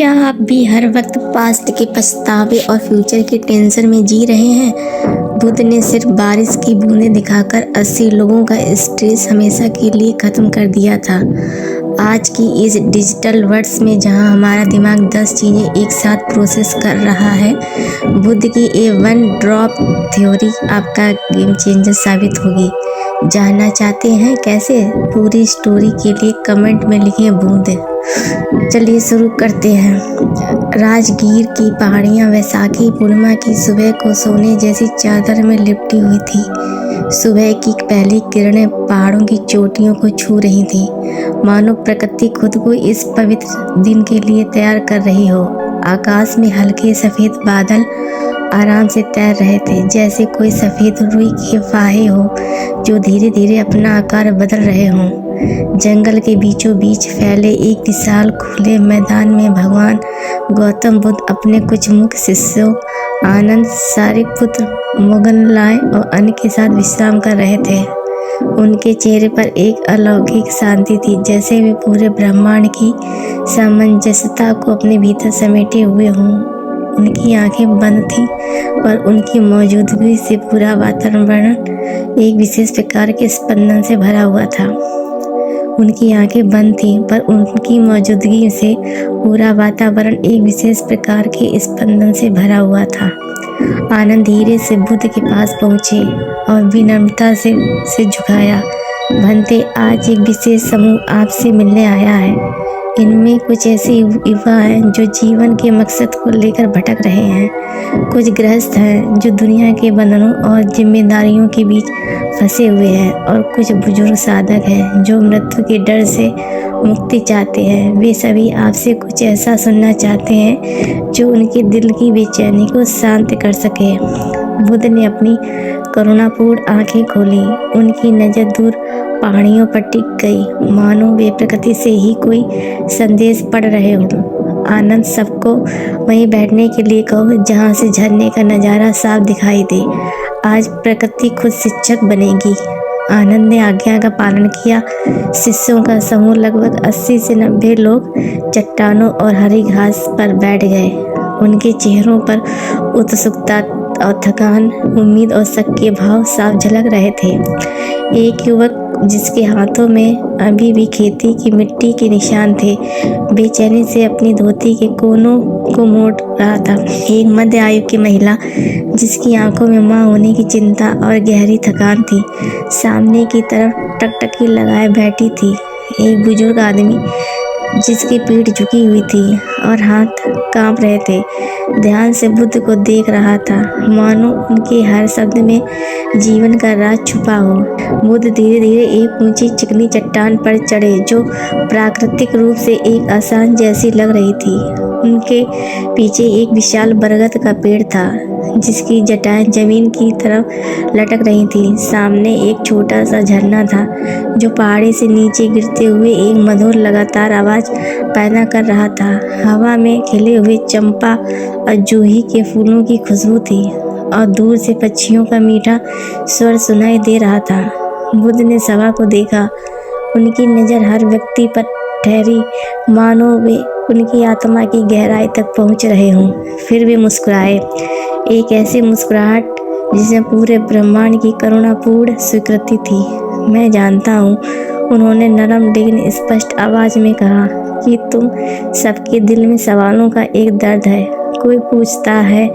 क्या आप भी हर वक्त पास्ट के पछतावे और फ्यूचर के टेंशन में जी रहे हैं? बुद्ध ने सिर्फ बारिश की बूंदें दिखाकर 80 लोगों का स्ट्रेस हमेशा के लिए खत्म कर दिया था। आज की इस डिजिटल वर्ल्ड में जहां हमारा दिमाग 10 चीज़ें एक साथ प्रोसेस कर रहा है, बुद्ध की ये वन ड्रॉप थ्योरी आपका गेम चेंजर साबित होगी। जानना चाहते हैं कैसे? पूरी स्टोरी के लिए कमेंट में लिखें बूंद। चलिए शुरू करते हैं। राजगीर की पहाड़ियाँ वैसाखी पूर्णिमा की सुबह को सोने जैसी चादर में लिपटी हुई थी। सुबह की पहली किरणें पहाड़ों की चोटियों को छू रही थी, मानो प्रकृति खुद को इस पवित्र दिन के लिए तैयार कर रही हो। आकाश में हल्के सफ़ेद बादल आराम से तैर रहे थे, जैसे कोई सफ़ेद रुई के फाहे हो जो धीरे धीरे अपना आकार बदल रहे हों। जंगल के बीचों बीच फैले एक विशाल खुले मैदान में भगवान गौतम बुद्ध अपने कुछ मुख्य शिष्यों आनंद, सारिपुत्र, मोगनलाल और अन्य के साथ विश्राम कर रहे थे। उनके चेहरे पर एक अलौकिक शांति थी, जैसे वे पूरे ब्रह्मांड की सामंजस्यता को अपने भीतर समेटे हुए हों। उनकी आंखें बंद थीं, पर उनकी मौजूदगी से पूरा वातावरण एक विशेष प्रकार के स्पंदन से भरा हुआ था। उनकी आंखें बंद थीं, पर उनकी मौजूदगी से पूरा वातावरण एक विशेष प्रकार के स्पंदन से भरा हुआ था। आनंद धीरे से बुद्ध के पास पहुँचे और विनम्रता से झुकाया। भंते, आज एक विशेष समूह आपसे मिलने आया है। इनमें कुछ ऐसे युवा हैं जो जीवन के मकसद को लेकर भटक रहे हैं। कुछ गृहस्थ हैं जो दुनिया के बंधनों और जिम्मेदारियों के बीच फंसे हुए हैं, और कुछ बुजुर्ग साधक हैं जो मृत्यु के डर से मुक्ति चाहते हैं। वे सभी आपसे कुछ ऐसा सुनना चाहते हैं जो उनके दिल की बेचैनी को शांत कर सके। बुद्ध ने अपनी करुणापूर्ण आंखें खोली। उनकी नज़र दूर पहाड़ियों पर टिक गई, मानो वे प्रकृति से ही कोई संदेश पढ़ रहे हों। आनंद, सबको वहीं बैठने के लिए कहो जहां से झरने का नज़ारा साफ दिखाई दे। आज प्रकृति खुद शिक्षक बनेगी। आनंद ने आज्ञा का पालन किया। शिष्यों का समूह लगभग 80 से 90 लोग चट्टानों और हरी घास पर बैठ गए। उनके चेहरों पर उत्सुकता और थकान, उम्मीद और शक के भाव साफ झलक रहे थे। एक युवक जिसके हाथों में अभी भी खेती की मिट्टी के निशान थे, बेचैनी से अपनी धोती के कोनों को मोड़ रहा था। एक मध्य आयु की महिला जिसकी आंखों में मां होने की चिंता और गहरी थकान थी, सामने की तरफ टकटकी लगाए बैठी थी। एक बुजुर्ग आदमी जिसकी पीठ झुकी हुई थी और हाथ कांप रहे थे, ध्यान से बुद्ध को देख रहा था, मानो उनके हर शब्द में जीवन का राज छुपा हो। बुद्ध धीरे धीरे एक ऊंची चिकनी चट्टान पर चढ़े जो प्राकृतिक रूप से एक आसान जैसी लग रही थी। उनके पीछे एक विशाल बरगद का पेड़ था जिसकी जटाएं जमीन की तरफ लटक रही थी। सामने एक छोटा सा झरना था जो पहाड़ी से नीचे गिरते हुए एक मधुर लगातार आवाज पैदा कर रहा था। हवा में खिले हुए चंपा और जूही के फूलों की खुशबू थी और दूर से पक्षियों का मीठा स्वर सुनाई दे रहा था। बुद्ध ने सभा को देखा। उनकी नज़र हर व्यक्ति पर ठहरी, मानो वे उनकी आत्मा की गहराई तक पहुंच रहे हों। फिर वे मुस्कुराए, एक ऐसी मुस्कुराहट जिसमें पूरे ब्रह्मांड की करुणापूर्ण स्वीकृति थी। मैं जानता हूँ, उन्होंने नरम लेकिन स्पष्ट आवाज़ में कहा, कि तुम सबके दिल में सवालों का एक दर्द है। कोई पूछता है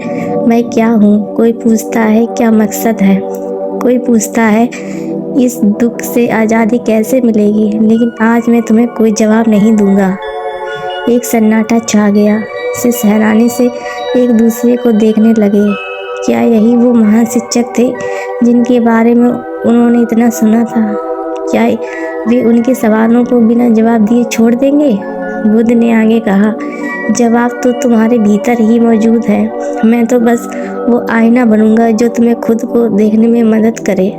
मैं क्या हूँ, कोई पूछता है क्या मकसद है, कोई पूछता है इस दुख से आज़ादी कैसे मिलेगी। लेकिन आज मैं तुम्हें कोई जवाब नहीं दूंगा। एक सन्नाटा छा गया। शिष्य हैरानी से एक दूसरे को देखने लगे। क्या यही वो महान शिक्षक थे जिनके बारे में उन्होंने इतना सुना था? क्या वे उनके सवालों को बिना जवाब दिए छोड़ देंगे? बुद्ध ने आगे कहा, जवाब तो तुम्हारे भीतर ही मौजूद है। मैं तो बस वो आईना बनूंगा जो तुम्हें खुद को देखने में मदद करे।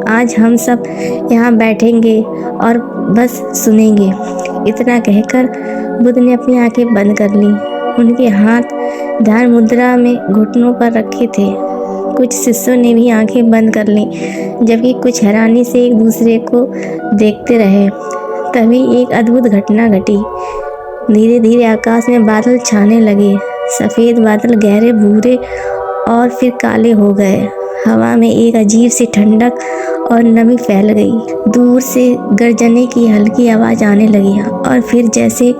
आज हम सब यहाँ बैठेंगे और बस सुनेंगे। इतना कहकर बुद्ध ने अपनी आंखें बंद कर ली। उनके हाथ ध्यान मुद्रा में घुटनों पर रखे थे। कुछ शिष्यों ने भी आंखें बंद कर लीं, जबकि कुछ हैरानी से एक दूसरे को देखते रहे। तभी एक अद्भुत घटना घटी। धीरे धीरे आकाश में बादल छाने लगे। सफ़ेद बादल गहरे भूरे और फिर काले हो गए। हवा में एक अजीब सी ठंडक और नमी फैल गई। दूर से गर्जने की हल्की आवाज़ आने लगी और फिर जैसे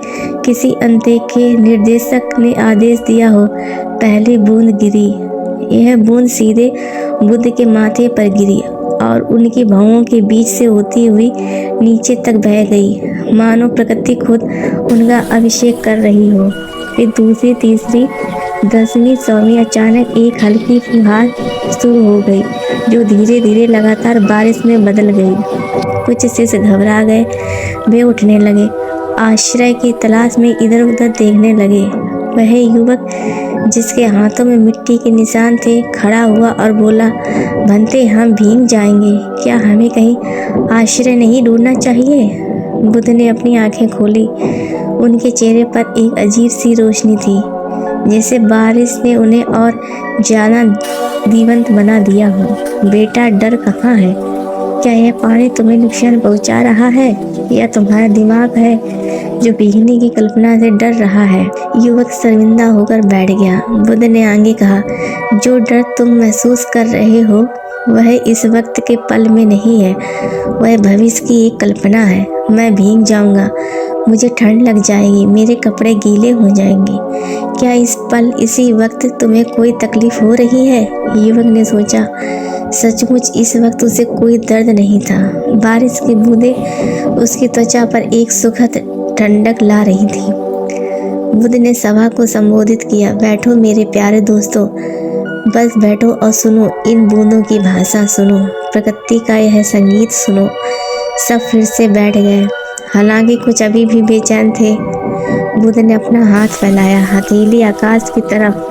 किसी अनदेखे निर्देशक ने आदेश दिया हो, पहली बूंद गिरी। यह बूंद सीधे बुद्ध के माथे पर गिरी और उनकी भौहों के बीच से होती हुई नीचे तक बह गई, मानो प्रकृति खुद उनका अभिषेक कर रही हो। फिर दूसरी, तीसरी, 10वीं, 100वीं अचानक एक हल्की फुहार शुरू हो गई, जो धीरे धीरे लगातार बारिश में बदल गई। कुछ शिष्य घबरा गए। वे उठने लगे, आश्रय की तलाश में इधर उधर देखने लगे। वह युवक जिसके हाथों में मिट्टी के निशान थे खड़ा हुआ और बोला, भंते, हम भीग जाएंगे, क्या हमें कहीं आश्रय नहीं ढूंढना चाहिए? बुद्ध ने अपनी आंखें खोली। उनके चेहरे पर एक अजीब सी रोशनी थी, जैसे बारिश ने उन्हें और ज़्यादा जीवंत बना दिया हो। बेटा, डर कहाँ है? क्या यह पानी तुम्हें नुकसान पहुँचा रहा है या तुम्हारा दिमाग है जो भीगने की कल्पना से डर रहा है? युवक शर्मिंदा होकर बैठ गया। बुद्ध ने आगे कहा, जो डर तुम महसूस कर रहे हो वह इस वक्त के पल में नहीं है, वह भविष्य की एक कल्पना है। मैं भीग जाऊंगा, मुझे ठंड लग जाएगी, मेरे कपड़े गीले हो जाएंगे। क्या इस पल, इसी वक्त तुम्हें कोई तकलीफ हो रही है? युवक ने सोचा, सचमुच इस वक्त उसे कोई दर्द नहीं था। बारिश की बूंदें उसकी त्वचा पर एक सुखद ठंडक ला रही थी। बुद्ध ने सभा को संबोधित किया, बैठो मेरे प्यारे दोस्तों, बस बैठो और सुनो, इन बूंदों की भाषा सुनो, प्रकृति का यह संगीत सुनो। सब फिर से बैठ गए, हालांकि कुछ अभी भी बेचैन थे। बुद्ध ने अपना हाथ फैलाया, हथेली आकाश की तरफ।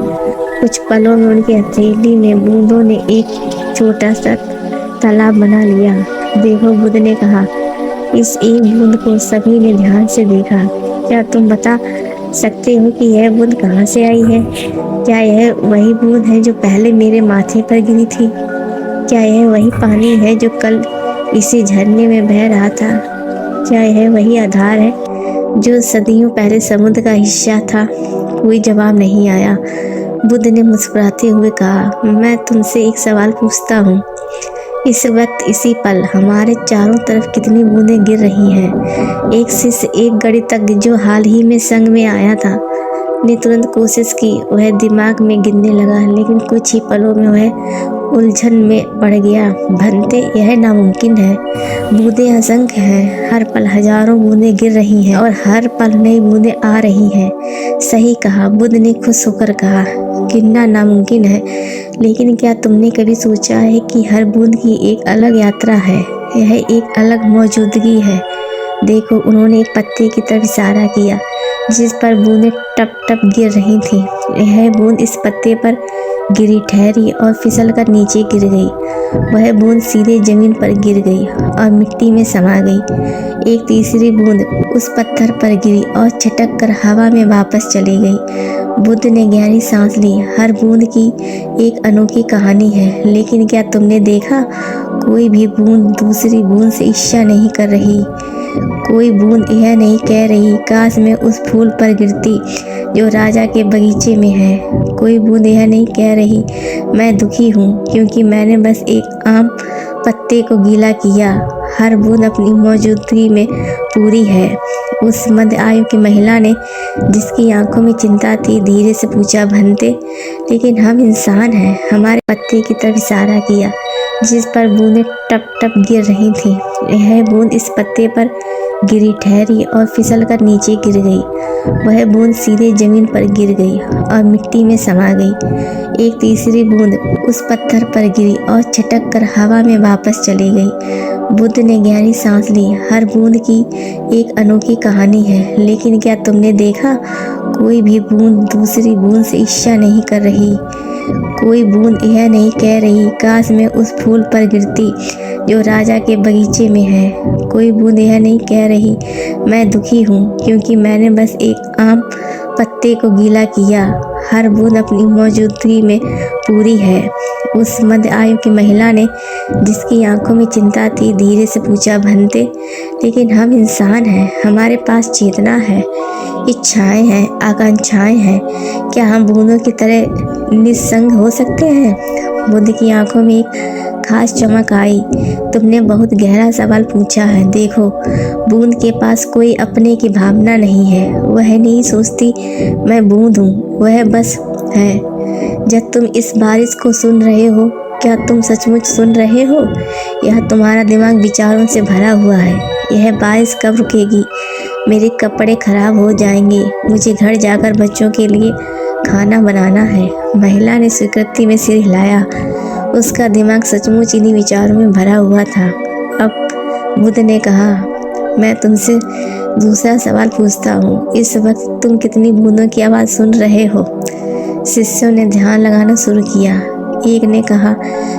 कुछ पलों में उनकी हथेली में बूंदों ने एक छोटा सा तालाब बना लिया। देखो, बुद्ध ने कहा, इस एक बूंद को सभी ने ध्यान से देखा। क्या तुम बता सकते हो कि यह बूंद कहाँ से आई है? क्या यह वही बूंद है जो पहले मेरे माथे पर गिरी थी? क्या यह वही पानी है जो कल इसी झरने में बह रहा था? क्या यह वही आधार है जो सदियों पहले समुद्र का हिस्सा था? कोई जवाब नहीं आया। बुद्ध ने मुस्कुराते हुए कहा, मैं तुमसे एक सवाल पूछता हूँ। इस वक्त, इसी पल हमारे चारों तरफ कितनी बूंदें गिर रही हैं? एक शिष्य, एक गणितज्ञ जो हाल ही में संघ में आया था, ने तुरंत कोशिश की। वह दिमाग में गिनने लगा, लेकिन कुछ ही पलों में वह उलझन में पड़ गया। भंते, यह नामुमकिन है। बूंदें असंख्य हैं, हर पल हजारों बूंदें गिर रही हैं और हर पल नई बूंदें आ रही हैं। सही कहा, बुद्ध ने खुश होकर कहा, गिनना नामुमकिन है, लेकिन क्या तुमने कभी सोचा है कि हर बूंद की एक अलग यात्रा है? यह एक अलग मौजूदगी है। देखो, उन्होंने एक पत्ते की तरफ इशारा किया जिस पर बूंदें टप टप गिर रही थीं। यह बूंद इस पत्ते पर गिरी, ठहरी और फिसलकर नीचे गिर गई। वह बूंद सीधे जमीन पर गिर गई और मिट्टी में समा गई। एक तीसरी बूंद उस पत्थर पर गिरी और छटक कर हवा में वापस चली गई। बुद्ध ने गहरी सांस ली। हर बूंद की एक अनोखी कहानी है, लेकिन क्या तुमने देखा, कोई भी बूंद दूसरी बूंद से ईर्ष्या नहीं कर रही। कोई बूंद यह नहीं कह रही, काश मैं उस फूल पर गिरती जो राजा के बगीचे में है। कोई बूंद यह नहीं कह रही, मैं दुखी हूँ क्योंकि मैंने बस एक आम पत्ते को गीला किया। हर बूंद अपनी मौजूदगी में पूरी है। उस मध्य आयु की महिला ने, जिसकी आंखों में चिंता थी, धीरे से पूछा, भंते, लेकिन हम इंसान हैं। हमारे पत्ते की तरफ इशारा किया जिस पर बूंदें टप टप गिर रही थीं। यह बूंद इस पत्ते पर गिरी, ठहरी और फिसलकर नीचे गिर गई। वह बूंद सीधे जमीन पर गिर गई और मिट्टी में समा गई। एक तीसरी बूंद उस पत्थर पर गिरी और छटक कर हवा में वापस चली गई। बुद्ध ने गहरी सांस ली। हर बूंद की एक अनोखी कहानी है, लेकिन क्या तुमने देखा, कोई भी बूंद दूसरी बूंद से ईर्ष्या नहीं कर रही। कोई बूंद यह नहीं कह रही, काश मैं उस फूल पर गिरती जो राजा के बगीचे में है। कोई बूंद यह नहीं कह रही, मैं दुखी हूँ क्योंकि मैंने बस एक आम पत्ते को गीला किया। हर बूंद अपनी मौजूदगी में पूरी है। उस मध्य आयु की महिला ने, जिसकी आंखों में चिंता थी, धीरे से पूछा, भंते, लेकिन हम इंसान हैं। हमारे पास चेतना है। इच्छाएं हैं, आकांक्षाएं हैं, क्या हम बूंदों की तरह निस्संग हो सकते हैं? बुद्ध की आंखों में एक खास चमक आई। तुमने बहुत गहरा सवाल पूछा है। देखो, बूंद के पास कोई अपने की भावना नहीं है। वह नहीं सोचती मैं बूंद हूँ, वह बस है। जब तुम इस बारिश को सुन रहे हो, क्या तुम सचमुच सुन रहे हो? यह तुम्हारा दिमाग विचारों से भरा हुआ है। यह बारिश कब रुकेगी? मेरे कपड़े खराब हो जाएंगे, मुझे घर जाकर बच्चों के लिए खाना बनाना है। महिला ने स्वीकृति में सिर हिलाया। उसका दिमाग सचमुच इन्हीं विचारों में भरा हुआ था। अब बुद्ध ने कहा, मैं तुमसे दूसरा सवाल पूछता हूँ। इस वक्त तुम कितनी बूंदों की आवाज़ सुन रहे हो? शिष्यों ने ध्यान लगाना शुरू किया। एक ने कहा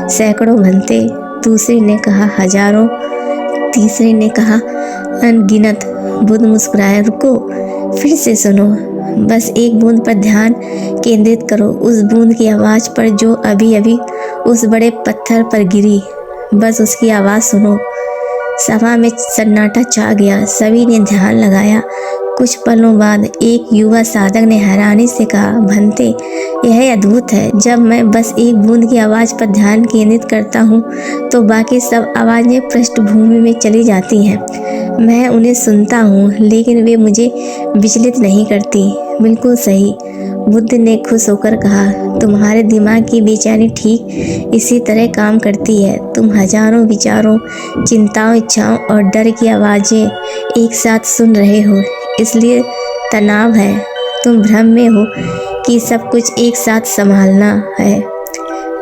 सैकड़ों घंटे, दूसरे ने कहा हजारों, तीसरे ने कहा अनगिनत। बुद्ध मुस्कुराए। रुको, फिर से सुनो। बस एक बूंद पर ध्यान केंद्रित करो, उस बूंद की आवाज़ पर जो अभी अभी उस बड़े पत्थर पर गिरी। बस उसकी आवाज़ सुनो। सभा में सन्नाटा छा गया। सभी ने ध्यान लगाया। कुछ पलों बाद एक युवा साधक ने हैरानी से कहा, भंते, यह अद्भुत है। जब मैं बस एक बूंद की आवाज़ पर ध्यान केंद्रित करता हूँ तो बाकी सब आवाज़ें पृष्ठभूमि में चली जाती हैं। मैं उन्हें सुनता हूँ लेकिन वे मुझे विचलित नहीं करती। बिल्कुल सही, बुद्ध ने खुश होकर कहा, तुम्हारे दिमाग की बेचैनी ठीक इसी तरह काम करती है। तुम हजारों विचारों, चिंताओं, इच्छाओं और डर की आवाज़ें एक साथ सुन रहे हो, इसलिए तनाव है। तुम भ्रम में हो कि सब कुछ एक साथ संभालना है,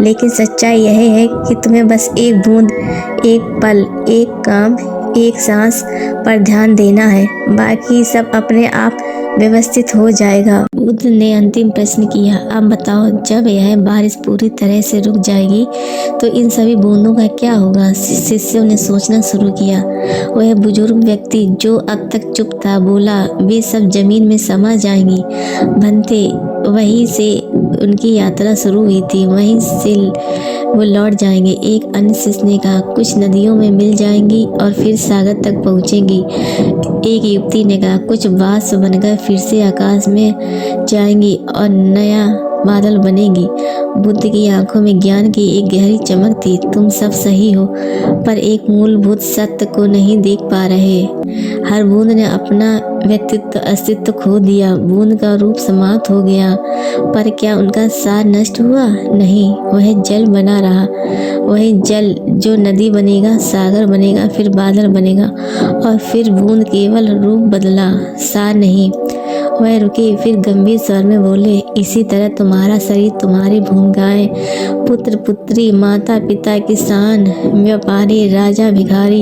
लेकिन सच्चाई यह है कि तुम्हें बस एक बूंद, एक पल, एक काम, एक सांस पर ध्यान देना है। बाकी सब अपने आप व्यवस्थित हो जाएगा। बुद्ध ने अंतिम प्रश्न किया, अब बताओ, जब यह बारिश पूरी तरह से रुक जाएगी तो इन सभी बूंदों का क्या होगा? शिष्यों ने सोचना शुरू किया। वह बुजुर्ग व्यक्ति जो अब तक चुप था बोला, वे सब जमीन में समा जाएंगी। भंते, वहीं से उनकी यात्रा शुरू हुई थी, वहीं से वो लौट जाएंगे। एक अन्य शिष्य ने कहा, कुछ नदियों में मिल जाएंगी और फिर सागर तक पहुंचेंगी। एक युवती ने कहा, कुछ वाष्प बनकर फिर से आकाश में जाएंगी और नया बादल बनेगी। बुद्ध की आंखों में ज्ञान की एक गहरी चमक थी। तुम सब सही हो, पर एक मूलभूत सत्य को नहीं देख पा रहे। हर बूंद ने अपना व्यक्तित्व, अस्तित्व खो दिया। बूंद का रूप समाप्त हो गया, पर क्या उनका सार नष्ट हुआ? नहीं, वह जल बना रहा। वह जल जो नदी बनेगा, सागर बनेगा, फिर बादल बनेगा और फिर बूंद केवल रूप बदला, सार नहीं। वह रुके, फिर गंभीर स्वर में बोले, इसी तरह तुम्हारा शरीर, तुम्हारी भूमिकाएं, पुत्र पुत्री, माता पिता, किसान, व्यापारी, राजा, भिखारी,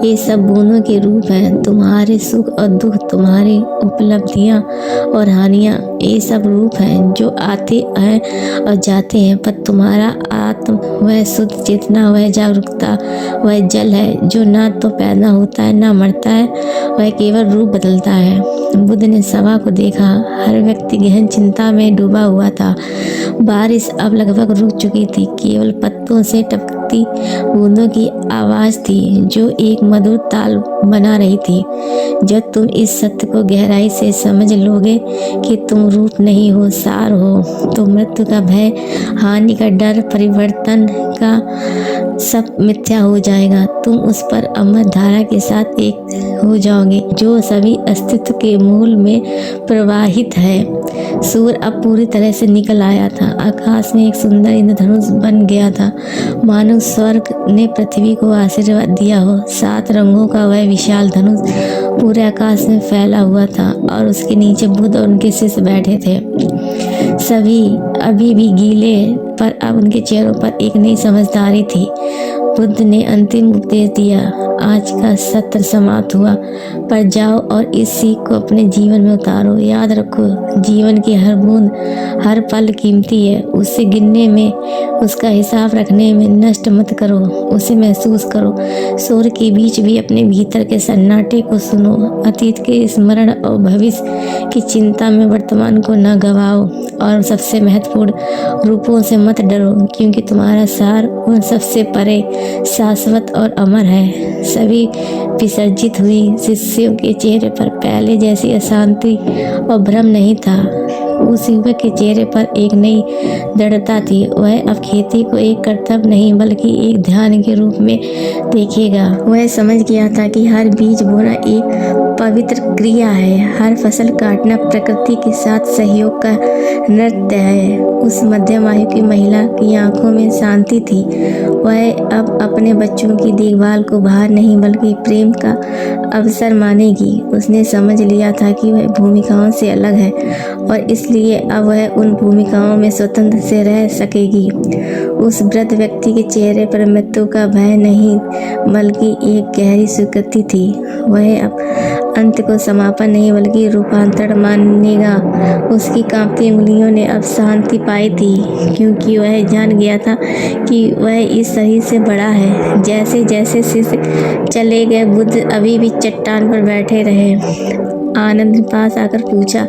ये सब बूंदों के रूप हैं। तुम्हारे सुख और दुख, तुम्हारी उपलब्धियां और हानियां, ये सब रूप हैं जो आते हैं और जाते हैं। पर तुम्हारा आत्म, वह शुद्ध चेतना, वह जागरूकता, वह जल है जो ना तो पैदा होता है ना मरता है, वह केवल रूप बदलता है। बुद्ध ने सभा को देखा। हर व्यक्ति गहन चिंता में डूबा हुआ था। बारिश अब लगभग रुक चुकी थी। केवल पत्तों से टपकती बूंदों की आवाज़ थी जो एक मधुर ताल बना रही थी। जब तुम इस सत्य को गहराई से समझ लोगे कि तुम रूप नहीं हो, सार हो, तो मृत्यु का भय, हानि का डर, परिवर्तन का सब मिथ्या हो जाएगा। तुम उस पर अमर धारा के साथ एक हो जाओगे जो सभी अस्तित्व के मूल में प्रवाहित है। सूर्य अब पूरी तरह से निकल आया था। आकाश में एक सुंदर इंद्रधनुष बन गया था, मानो स्वर्ग ने पृथ्वी को आशीर्वाद दिया हो। 7 रंगों का वह विशाल धनुष पूरे आकाश में फैला हुआ था और उसके नीचे बुद्ध और उनके शिष्य बैठे थे। सभी अभी भी गीले, पर अब उनके चेहरों पर एक नई समझदारी थी। बुद्ध ने अंतिम उपदेश दिया, आज का सत्र समाप्त हुआ, पर जाओ और इस सीख को अपने जीवन में उतारो। याद रखो, जीवन की हर बूंद, हर पल कीमती है। उसे गिनने में, उसका हिसाब रखने में नष्ट मत करो, उसे महसूस करो। सूर्य के बीच भी अपने भीतर के सन्नाटे को सुनो। अतीत के स्मरण और भविष्य की चिंता में वर्तमान को न गवाओ और सबसे महत्वपूर्ण रूपों से मत डरो, क्योंकि तुम्हारा सार उन सबसे परे शाश्वत और अमर है। सभी विसर्जित हुई शिष्यों के चेहरे पर पहले जैसी अशांति और भ्रम नहीं था। उस युवक के चेहरे पर एक नई दृढ़ता थी। वह अब खेती को एक कर्तव्य नहीं बल्कि एक ध्यान के रूप में देखेगा। वह समझ गया था कि हर बीज बोना एक पवित्र क्रिया है, हर फसल काटना प्रकृति के साथ सहयोग का नृत्य है। उस मध्यम आयु की महिला की आंखों में शांति थी। वह अब अपने बच्चों की देखभाल को भार नहीं बल्कि प्रेम का अवसर मानेगी। उसने समझ लिया था कि वह भूमिकाओं से अलग है और इसलिए अब वह उन भूमिकाओं में स्वतंत्र से रह सकेगी। उस वृद्ध व्यक्ति के चेहरे पर मृत्यु का भय नहीं बल्कि एक गहरी स्वीकृति थी। वह अब अंत को समापन नहीं बल्कि रूपांतरण मानेगा। उसकी कांपती उंगलियों ने अब शांति पाई थी क्योंकि वह जान गया था कि वह इस शरीर से बड़ा है। जैसे जैसे शिष्य चले गए, बुद्ध अभी भी चट्टान पर बैठे रहे। आनंद ने पास आकर पूछा,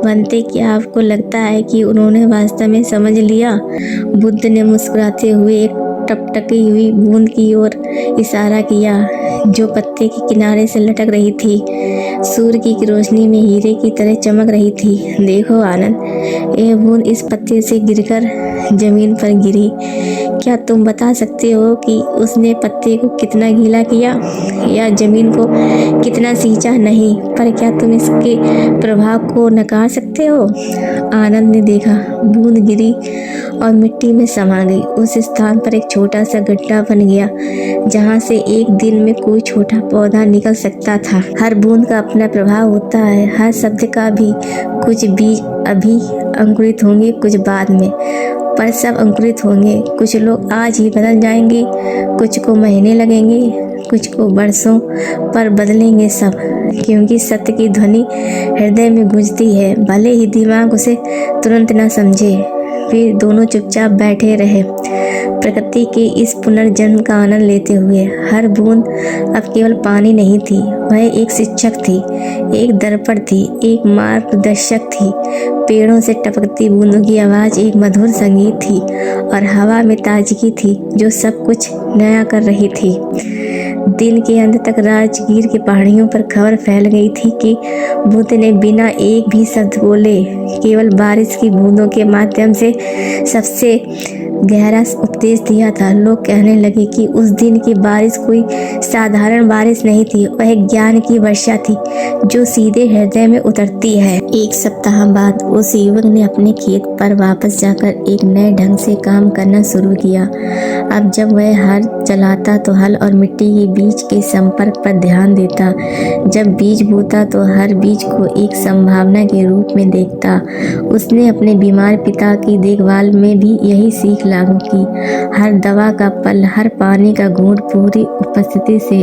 बनते क्या आपको लगता है कि उन्होंने वास्तव में समझ लिया? बुद्ध ने मुस्कुराते हुए एक टपटकी हुई बूंद की ओर इशारा किया जो पत्ते के किनारे से लटक रही थी। सूर्य की रोशनी में हीरे की तरह चमक रही थी। देखो आनंद, यह बूंद इस पत्ते से गिरकर जमीन पर गिरी। क्या तुम बता सकते हो कि उसने पत्ते को कितना गीला किया या जमीन को कितना सींचा? नहीं, पर क्या तुम इसके प्रभाव को नकार सकते हो? आनंद ने देखा, बूंद गिरी और मिट्टी में समा गई। उस स्थान पर एक छोटा सा गड्ढा बन गया जहां से एक दिन में कोई छोटा पौधा निकल सकता था। हर बूंद का अपना प्रभाव होता है, हर शब्द का भी। कुछ बीज अभी अंकुरित होंगे, कुछ बाद में, पर सब अंकुरित होंगे। कुछ लोग आज ही बदल जाएंगे, कुछ को महीने लगेंगे, कुछ को वर्षों, पर बदलेंगे सब, क्योंकि सत्य की ध्वनि हृदय में गूंजती है, भले ही दिमाग उसे तुरंत न समझे। फिर दोनों चुपचाप बैठे रहे, प्रकृति के इस पुनर्जन्म का आनंद लेते हुए। हर बूंद अब केवल पानी नहीं थी, वह एक शिक्षक थी, एक दर्पण थी, एक मार्गदर्शक थी। पेड़ों से टपकती बूंदों की आवाज़ एक मधुर संगीत थी और हवा में ताजगी थी जो सब कुछ नया कर रही थी। दिन के अंत तक राजगीर की पहाड़ियों पर खबर फैल गई थी कि बुद्ध ने बिना एक भी शब्द बोले केवल बारिश की बूंदों के माध्यम से सबसे गहरा उपदेश दिया था। लोग कहने लगे कि उस दिन की बारिश कोई साधारण बारिश नहीं थी, वह ज्ञान की वर्षा थी जो सीधे हृदय में उतरती है। एक सप्ताह बाद उस युवक ने अपने खेत पर वापस जाकर एक नए ढंग से काम करना शुरू किया। अब जब वह हल चलाता तो हल और मिट्टी के बीज के संपर्क पर ध्यान देता। जब बीज बोता तो हर बीज को एक संभावना के रूप में देखता। उसने अपने बीमार पिता की देखभाल में भी यही सीख लागू की। हर दवा का पल, हर पानी का घूंट, पूरी उपस्थिति से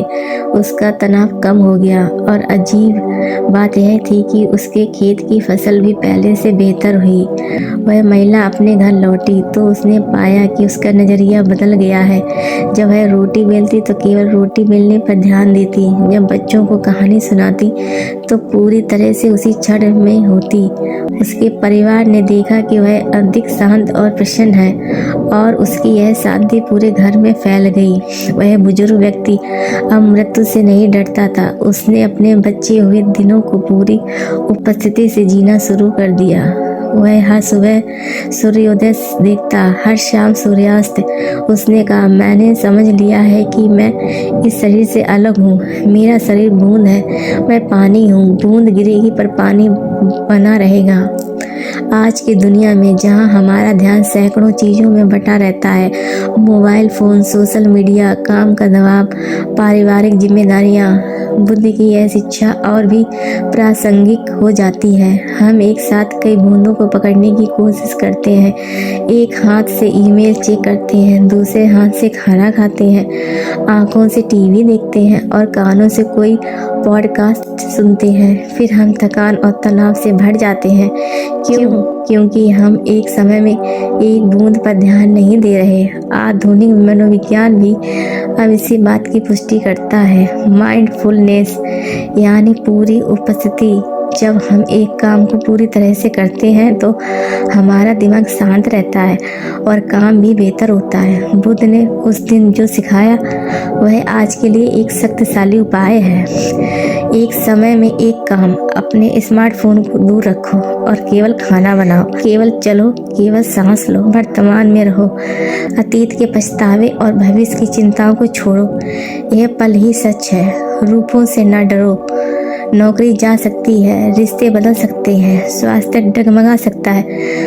उसका तनाव कम हो गया। और अजीब बात यह थी कि उसके खेत की फसल भी पहले से बेहतर हुई। वह महिला अपने घर लौटी तो उसने पाया कि उसका नज़रिया बदल गया है। जब वह रोटी बेलती तो केवल रोटी बेलने पर ध्यान देती, जब बच्चों को कहानी सुनाती तो पूरी तरह से उसी क्षण में होती। उसके परिवार ने देखा कि वह अधिक शांत और प्रसन्न है और उसकी यह शांति पूरे घर में फैल गई। वह बुजुर्ग व्यक्ति अब मृत्यु से नहीं डरता था। उसने अपने बचे हुए दिनों को पूरी उपस्थिति से जीना शुरू कर दिया। वह हर सुबह सूर्योदय देखता, हर शाम सूर्यास्त। उसने कहा, मैंने समझ लिया है कि मैं इस शरीर से अलग हूँ। मेरा शरीर बूंद है, मैं पानी हूँ। बूंद गिरेगी पर पानी बना रहेगा। आज की दुनिया में जहां हमारा ध्यान सैकड़ों चीज़ों में बटा रहता है, मोबाइल फ़ोन, सोशल मीडिया, काम का दबाव, पारिवारिक जिम्मेदारियां, बुद्ध की यह शिक्षा और भी प्रासंगिक हो जाती है। हम एक साथ कई बूंदों को पकड़ने की कोशिश करते हैं। एक हाथ से ईमेल चेक करते हैं, दूसरे हाथ से खाना खाते हैं, आंखों से टीवी देखते हैं और कानों से कोई पॉडकास्ट सुनते हैं। फिर हम थकान और तनाव से भर जाते हैं। क्योंकि हम एक समय में एक बूंद पर ध्यान नहीं दे रहे। आधुनिक मनोविज्ञान भी अब इसी बात की पुष्टि करता है। माइंडफुलनेस यानी पूरी उपस्थिति जब हम एक काम को पूरी तरह से करते हैं तो हमारा दिमाग शांत रहता है और काम भी बेहतर होता है। बुद्ध ने उस दिन जो सिखाया वह आज के लिए एक शक्तिशाली उपाय है। एक समय में एक काम, अपने स्मार्टफोन को दूर रखो और केवल खाना बनाओ, केवल चलो, केवल सांस लो, वर्तमान में रहो, अतीत के पछतावे और भविष्य की चिंताओं को छोड़ो। यह पल ही सच है। रूपों से न डरो। नौकरी जा सकती है, रिश्ते बदल सकते हैं, स्वास्थ्य डगमगा सकता है,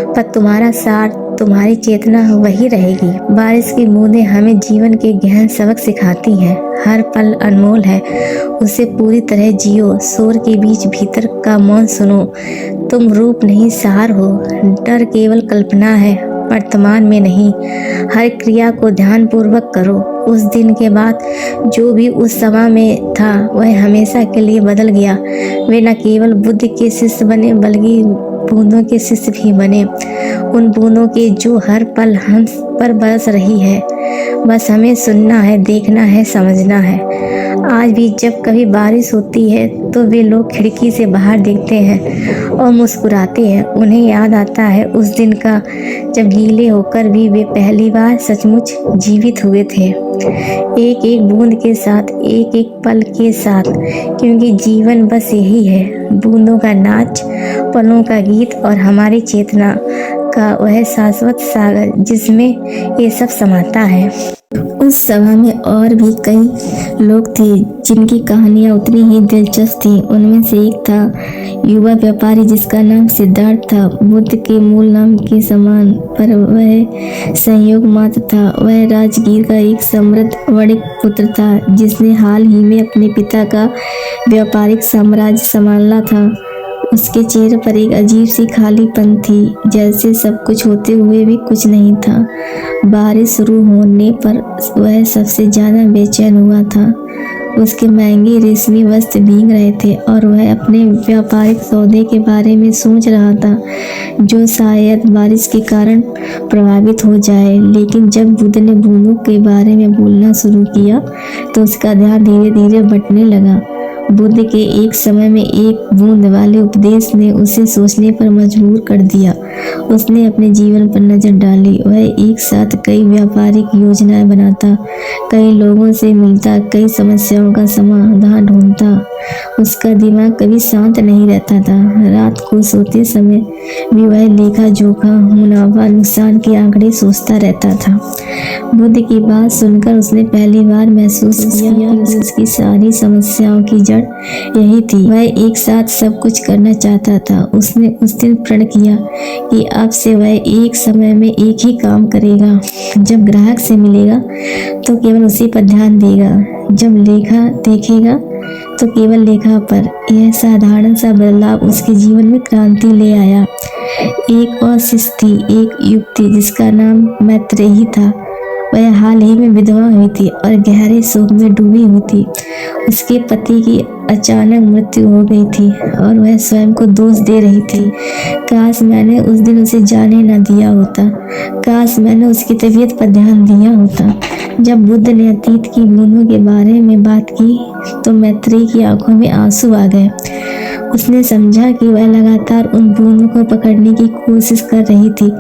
पर तुम्हारा सार, तुम्हारी चेतना वही रहेगी। बारिश की बूंदें हमें जीवन के गहन सबक सिखाती हैं। हर पल अनमोल है, उसे पूरी तरह जियो। शोर के बीच भीतर का मौन सुनो। तुम रूप नहीं, सार हो। डर केवल कल्पना है, वर्तमान में नहीं। हर क्रिया को ध्यानपूर्वक करो। उस दिन के बाद जो भी उस समय में था वह हमेशा के लिए बदल गया। वे न केवल बुद्ध के शिष्य बने बल्कि बूंदों के शिष्य भी बने। उन बूंदों के जो हर पल हम पर बरस रही है। बस हमें सुनना है, देखना है, समझना है। आज भी जब कभी बारिश होती है तो वे लोग खिड़की से बाहर देखते हैं और मुस्कुराते हैं। उन्हें याद आता है उस दिन का जब गीले होकर भी वे पहली बार सचमुच जीवित हुए थे, एक एक बूंद के साथ, एक एक पल के साथ। क्योंकि जीवन बस यही है, बूंदों का नाच, पलों का गीत और हमारी चेतना का वह शाश्वत सागर जिसमें ये सब समाता है। उस सभा में और भी कई लोग थे जिनकी कहानियाँ उतनी ही दिलचस्प थीं। उनमें से एक था युवा व्यापारी जिसका नाम सिद्धार्थ था। बुद्ध के मूल नाम के समान, पर वह संयोग मात्र था। वह राजगीर का एक समृद्ध वणिक पुत्र था जिसने हाल ही में अपने पिता का व्यापारिक साम्राज्य संभाला था। उसके चेहरे पर एक अजीब सी खालीपन थी, जैसे सब कुछ होते हुए भी कुछ नहीं था। बारिश शुरू होने पर वह सबसे ज्यादा बेचैन हुआ था। उसके महंगे रेशमी वस्त्र भीग रहे थे और वह अपने व्यापारिक सौदे के बारे में सोच रहा था जो शायद बारिश के कारण प्रभावित हो जाए। लेकिन जब बुद्ध ने बूंदों के बारे में बोलना शुरू किया तो उसका ध्यान धीरे धीरे बंटने लगा। बुद्ध के एक समय में एक बूंद वाले उपदेश ने उसे सोचने पर मजबूर कर दिया। उसने अपने जीवन पर नजर डाली। वह एक साथ कई व्यापारिक योजनाएं बनाता, कई लोगों से मिलता, कई समस्याओं का समाधान ढूंढता। उसका दिमाग कभी शांत नहीं रहता था। रात को सोते समय भी वह लेखा जोखा, मुनाफा नुकसान के आंकड़े सोचता रहता था। बुद्ध की बात सुनकर उसने पहली बार महसूस किया कि उसकी सारी समस्याओं की जड़ यही थी। वह एक साथ सब कुछ करना चाहता था। उसने उस दिन प्रण किया कि अब से वह एक समय में एक ही काम करेगा। जब ग्राहक से मिलेगा तो केवल उसी पर ध्यान देगा, जब लेखा देखेगा तो केवल लेखा पर। यह साधारण सा बदलाव उसके जीवन में क्रांति ले आया। एक और शिष्य थी, एक युवती जिसका नाम मैत्रेयी था। वह हाल ही में विधवा हुई थी और गहरे शोक में डूबी हुई थी। उसके पति की अचानक मृत्यु हो गई थी और वह स्वयं को दोष दे रही थी। काश मैंने उस दिन उसे जाने न दिया होता, काश मैंने उसकी तबीयत पर ध्यान दिया होता। जब बुद्ध ने अतीत की बूंदों के बारे में बात की तो मैत्रेयी की आंखों में आंसू आ गए। उसने समझा कि वह लगातार उन बूंदों को पकड़ने की कोशिश कर रही थी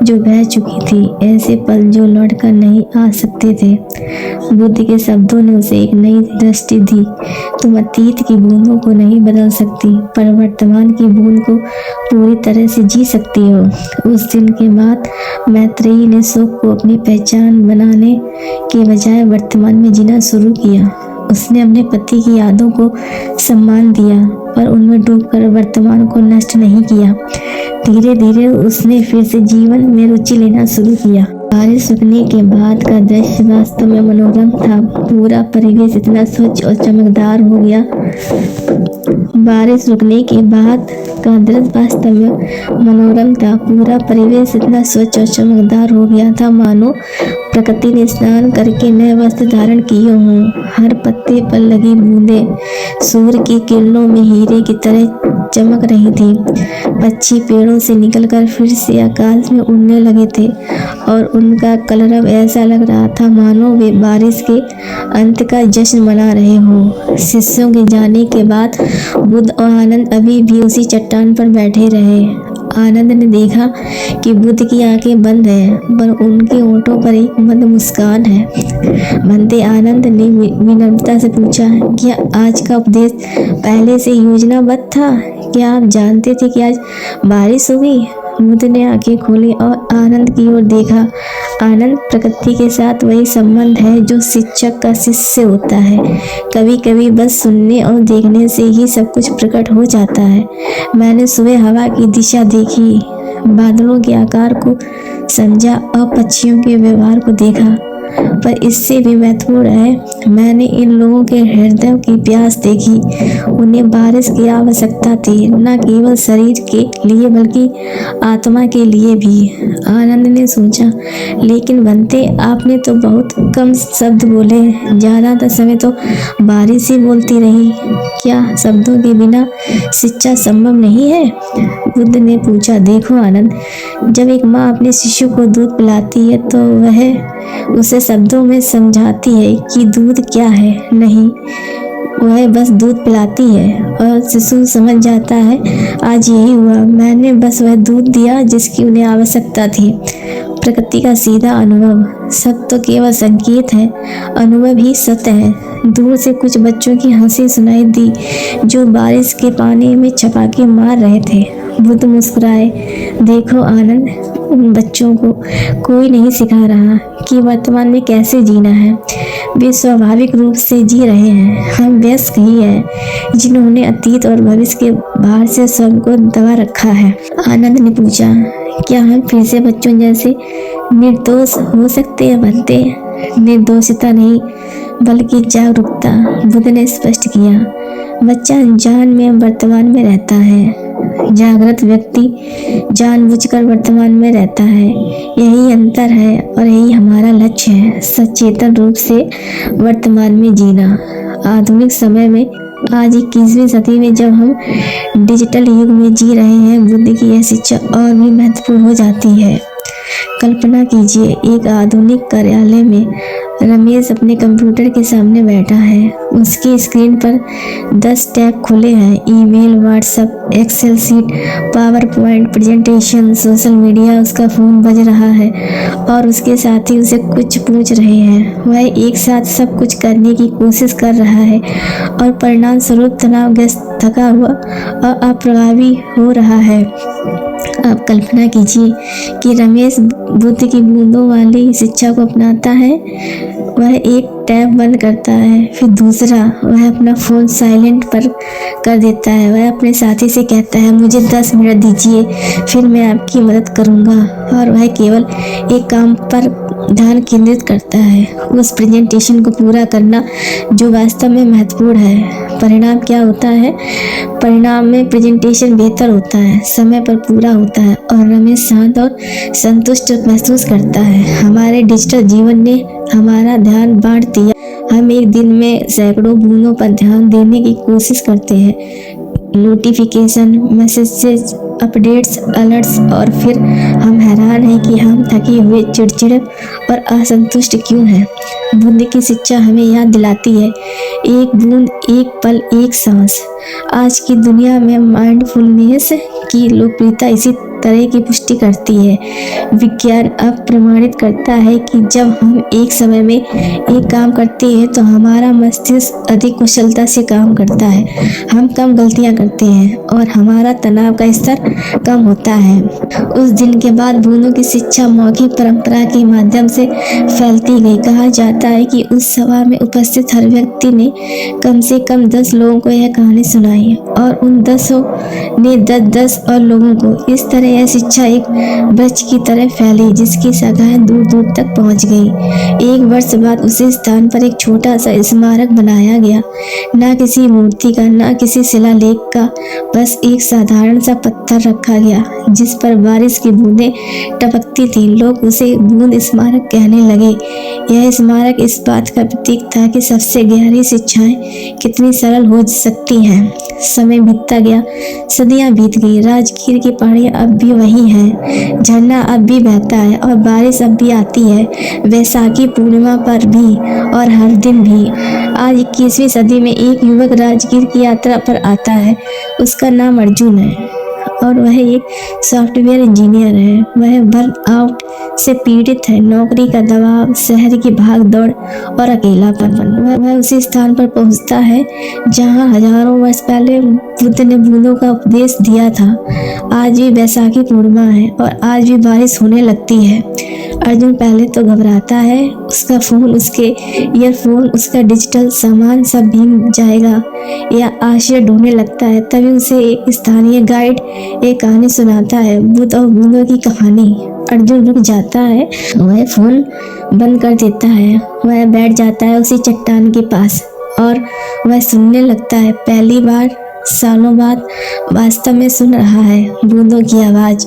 जो बह चुकी थी, ऐसे पल जो लौटकर नहीं आ सकते थे। बुद्ध के शब्दों ने उसे एक नई दृष्टि दी। तुम अतीत की बूंदों को नहीं बदल सकती, पर वर्तमान की बूंद को पूरी तरह से जी सकती हो। उस दिन के बाद मैत्रेयी ने शोक को अपनी पहचान बनाने के बजाय वर्तमान में जीना शुरू किया। उसने अपने पति की यादों को सम्मान दिया, पर उनमें डूबकर वर्तमान को नष्ट नहीं किया। धीरे धीरे उसने फिर से जीवन में रुचि लेना शुरू किया। बारिश रुकने के बाद का दृश्य वास्तव में मनोरम था। पूरा परिवेश इतना स्वच्छ और चमकदार हो गया। बारिश रुकने के बाद का दृश्य वास्तव में मनोरम था। पूरा परिवेश इतना स्वच्छ और चमकदार हो गया था मानो प्रकृति ने स्नान करके नए वस्त्र धारण किए हों। हर पत्ते पर लगी बूंदें सूर्य की किरणों में हीरे की तरह चमक रही थी। पक्षी पेड़ों से निकलकर फिर से आकाश में उड़ने लगे थे और उनका कलरव ऐसा लग रहा था मानो वे बारिश के अंत का जश्न मना रहे हों। शिष्यों के जाने के बाद बुद्ध और आनंद अभी भी उसी चट्टान पर बैठे रहे। आनंद ने देखा कि बुद्ध की आंखें बंद हैं, पर उनके होठों पर एक मंद मुस्कान है। बनते आनंद ने विनम्रता से पूछा, क्या आज का उपदेश पहले से योजनाबद्ध था? क्या आप जानते थे कि आज बारिश होगी? बुद्ध ने आंखें खोली और आनंद की ओर देखा। आनंद, प्रकृति के साथ वही संबंध है जो शिक्षक का शिष्य से होता है। कभी कभी बस सुनने और देखने से ही सब कुछ प्रकट हो जाता है। मैंने सुबह हवा की दिशा देखी, बादलों के आकार को समझा और पक्षियों के व्यवहार को देखा, पर इससे भी महत्वपूर्ण है, मैंने इन लोगों के हृदय की प्यास देखी। उन्हें बारिश की आवश्यकता थी, न केवल शरीर के लिए बल्कि आत्मा के लिए भी। आनंद ने सोचा, लेकिन बनते, आपने तो बहुत कम शब्द बोले, ज़्यादातर समय तो बारिश ही बोलती रही। क्या शब्दों के बिना शिक्षा संभव नहीं है? बुद्ध ने पूछा। देखो आनंद, जब एक माँ अपने शिशु को दूध पिलाती है तो वह उसे शब्दों में समझाती है कि दूध क्या है नहीं, वह बस दूध पिलाती है और शिशु समझ जाता है। आज यही हुआ, मैंने बस वह दूध दिया जिसकी उन्हें आवश्यकता थी। प्रकृति का सीधा अनुभव, सब तो केवल संकेत है, अनुभव ही सत्य है। दूर से कुछ बच्चों की हंसी सुनाई दी जो बारिश के पानी में छपाके मार रहे थे। बुद्ध मुस्कुराए। देखो आनंद, उन बच्चों को कोई नहीं सिखा रहा कि वर्तमान में कैसे जीना है, वे स्वाभाविक रूप से जी रहे हैं। हम वयस्क ही हैं जिन्होंने अतीत और भविष्य के बाहर से स्वयं को दबा रखा है। आनंद ने पूछा, क्या हम फिर से बच्चों जैसे निर्दोष हो सकते हैं? बनते, निर्दोषता नहीं बल्कि जागरूकता, बुद्ध ने स्पष्ट किया। बच्चा अनजान में वर्तमान में रहता है, जागृत व्यक्ति जानबूझकर वर्तमान में रहता है। यही अंतर है और यही हमारा लक्ष्य है, सचेतन रूप से वर्तमान में जीना। आधुनिक समय में, आज 21वीं सदी में जब हम डिजिटल युग में जी रहे हैं, बुद्ध की यह शिक्षा और भी महत्वपूर्ण हो जाती है। कल्पना कीजिए, एक आधुनिक कार्यालय में रमेश अपने कंप्यूटर के सामने बैठा है। उसकी स्क्रीन पर 10 टैब खुले हैं, email, WhatsApp, Excel sheet, PowerPoint presentation, social media. उसका फ़ोन बज रहा है और उसके साथी उसे कुछ पूछ रहे हैं। वह एक साथ सब कुछ करने की कोशिश कर रहा है और परिणाम स्वरूप तनावग्रस्त, थका हुआ और अप्रभावी हो रहा है। आप कल्पना कीजिए कि रमेश बुद्ध की बूंदों वाली शिक्षा को अपनाता है। वह एक टैब बंद करता है, फिर दूसरा, वह अपना फ़ोन साइलेंट पर कर देता है। वह अपने साथी से कहता है, मुझे 10 मिनट दीजिए, फिर मैं आपकी मदद करूंगा। और वह केवल एक काम पर ध्यान केंद्रित करता है, उस प्रेजेंटेशन को पूरा करना जो वास्तव में महत्वपूर्ण है। परिणाम क्या होता है? परिणाम में प्रेजेंटेशन बेहतर होता है, समय पर पूरा होता है और रमेश शांत और संतुष्ट महसूस करता है। हमारे डिजिटल जीवन ने हमारा ध्यान बांट दिया। हम एक दिन में सैकड़ों बूंदों पर ध्यान देने की कोशिश करते हैं, नोटिफिकेशन, मैसेजेस, अपडेट्स, अलर्ट्स, और फिर हम हैरान हैं कि हम थके हुए, चिड़चिड़े और असंतुष्ट क्यों हैं। बुद्ध की शिक्षा हमें याद दिलाती है, एक बूंद, एक पल, एक सांस। आज की दुनिया में माइंडफुलनेस की लोकप्रियता इसी तरह की पुष्टि करती है। विज्ञान अब प्रमाणित करता है कि जब हम एक समय में एक काम करते हैं तो हमारा मस्तिष्क अधिक कुशलता से काम करता है, हम कम गलतियां करते हैं और हमारा तनाव का स्तर कम होता है। उस दिन के बाद बूंदों की शिक्षा मौखिक परंपरा के माध्यम से फैलती गई। कहा जाता है कि उस सभा में उपस्थित हर व्यक्ति ने कम से कम 10 लोगों को यह कहानी सुनाई और उन 10 ने 10 और लोगों को। इस तरह यह शिक्षा एक वृक्ष की तरह फैली जिसकी शाखाएं दूर दूर तक पहुंच गई। एक वर्ष बाद उसी स्थान पर एक छोटा सा स्मारक बनाया गया, ना किसी मूर्ति का, ना किसी शिलालेख का, बस एक साधारण सा पत्थर रखा गया जिस पर बारिश की बूंदें टपकती थीं। लोग उसे बूंद स्मारक कहने लगे। यह स्मारक इस बात का प्रतीक था कि सबसे गहरी शिक्षाएं कितनी सरल हो सकती हैं। समय बीतता गया, सदियां बीत गई। राजगीर की पहाड़ियां अब भी वही हैं, झरना अब भी बहता है और बारिश अब भी आती है, वैसाखी पूर्णिमा पर भी और हर दिन भी। आज 21वीं सदी में एक युवक राजगीर की यात्रा पर आता है। उसका नाम अर्जुन है और वह एक सॉफ्टवेयर इंजीनियर है। वह बर्नआउट से पीड़ित है, नौकरी का दबाव, शहर की भाग दौड़ और अकेलापन। वह उसी स्थान पर पहुंचता है जहां हजारों वर्ष पहले बुद्ध ने बूंदों का उपदेश दिया था। आज भी वैसाखी पूर्णिमा है और आज भी बारिश होने लगती है। अर्जुन पहले तो घबराता है, उसका फोन, उसके ईयरफोन, उसका डिजिटल सामान सब भीग जाएगा या आश्चर्य ढूंढने लगता है। तभी उसे एक स्थानीय गाइड एक कहानी सुनाता है, बुद्ध और बूंदों की कहानी। अर्जुन रुक जाता है, वह फोन बंद कर देता है, वह बैठ जाता है उसी चट्टान के पास और वह सुनने लगता है। पहली बार सालों बाद वास्तव में सुन रहा है बूंदों की आवाज,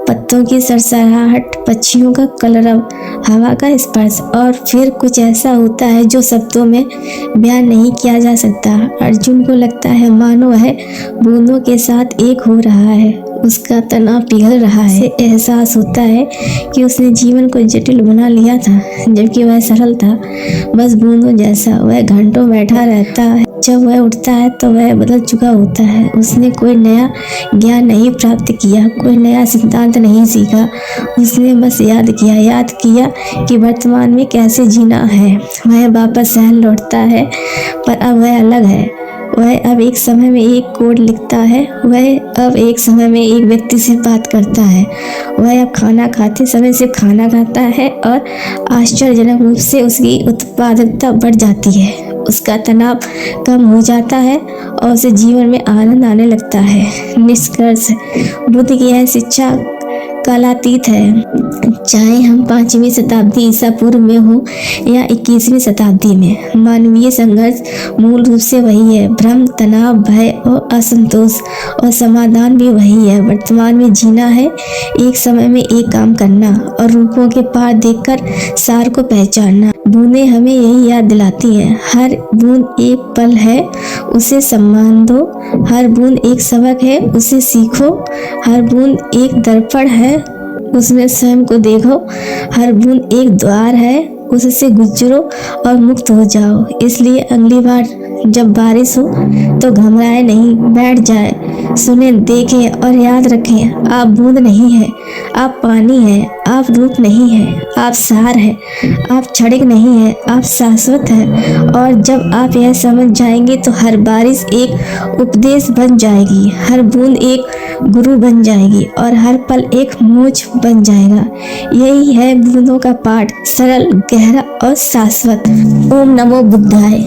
पत्तों की सरसराहट, पक्षियों का कलरव, हवा का स्पर्श। और फिर कुछ ऐसा होता है जो शब्दों में बयान नहीं किया जा सकता। अर्जुन को लगता है मानो वह बूंदों के साथ एक हो रहा है, उसका तनाव पिघल रहा है। एहसास होता है कि उसने जीवन को जटिल बना लिया था जबकि वह सरल था, बस बूंदों जैसा। वह घंटों बैठा रहता है, जब वह उठता है तो वह बदल चुका होता है। उसने कोई नया ज्ञान नहीं प्राप्त किया, कोई नया सिद्धांत नहीं सीखा। उसने बस याद किया कि वर्तमान में कैसे जीना है। वह वापस शहर लौटता है, पर अब वह अलग है। वह अब एक समय में एक कोड लिखता है, वह अब एक समय में एक व्यक्ति से बात करता है, वह अब खाना खाते समय सिर्फ खाना खाता है और आश्चर्यजनक रूप से उसकी उत्पादकता बढ़ जाती है। उसका तनाव कम हो जाता है और उसे जीवन में आनंद आने लगता है। निष्कर्ष, बुद्ध की यह शिक्षा कालातीत है। चाहे हम 5वीं शताब्दी ईसा पूर्व में हो या 21वीं शताब्दी में, मानवीय संघर्ष मूल रूप से वही है। भ्रम, तनाव, भय और असंतोष, और समाधान भी वही है। वर्तमान में जीना है, एक समय में एक काम करना और रूपों के पार देखकर सार को पहचानना। बूंदें हमें यही याद दिलाती हैं, हर बूंद एक पल है, उसे सम्मान दो। हर बूंद एक सबक है, उसे सीखो। हर बूंद एक दर्पण है, उसमें स्वयं को देखो। हर बूंद एक द्वार है, उससे गुजरो और मुक्त हो जाओ। इसलिए अगली बार जब बारिश हो तो घबराए नहीं, बैठ जाए, सुने, देखें और याद रखें, आप बूंद नहीं हैं, आप पानी हैं, आप रूप नहीं हैं, आप सार हैं, आप क्षणिक नहीं हैं, आप शाश्वत हैं। और जब आप यह समझ जाएंगे तो हर बारिश एक उपदेश बन जाएगी, हर बूंद एक गुरु बन जाएगी और हर पल एक मोक्ष बन जाएगा। यही है बूंदों का पाठ, सरल, गहरा और शाश्वत। ओम नमो बुद्धाय।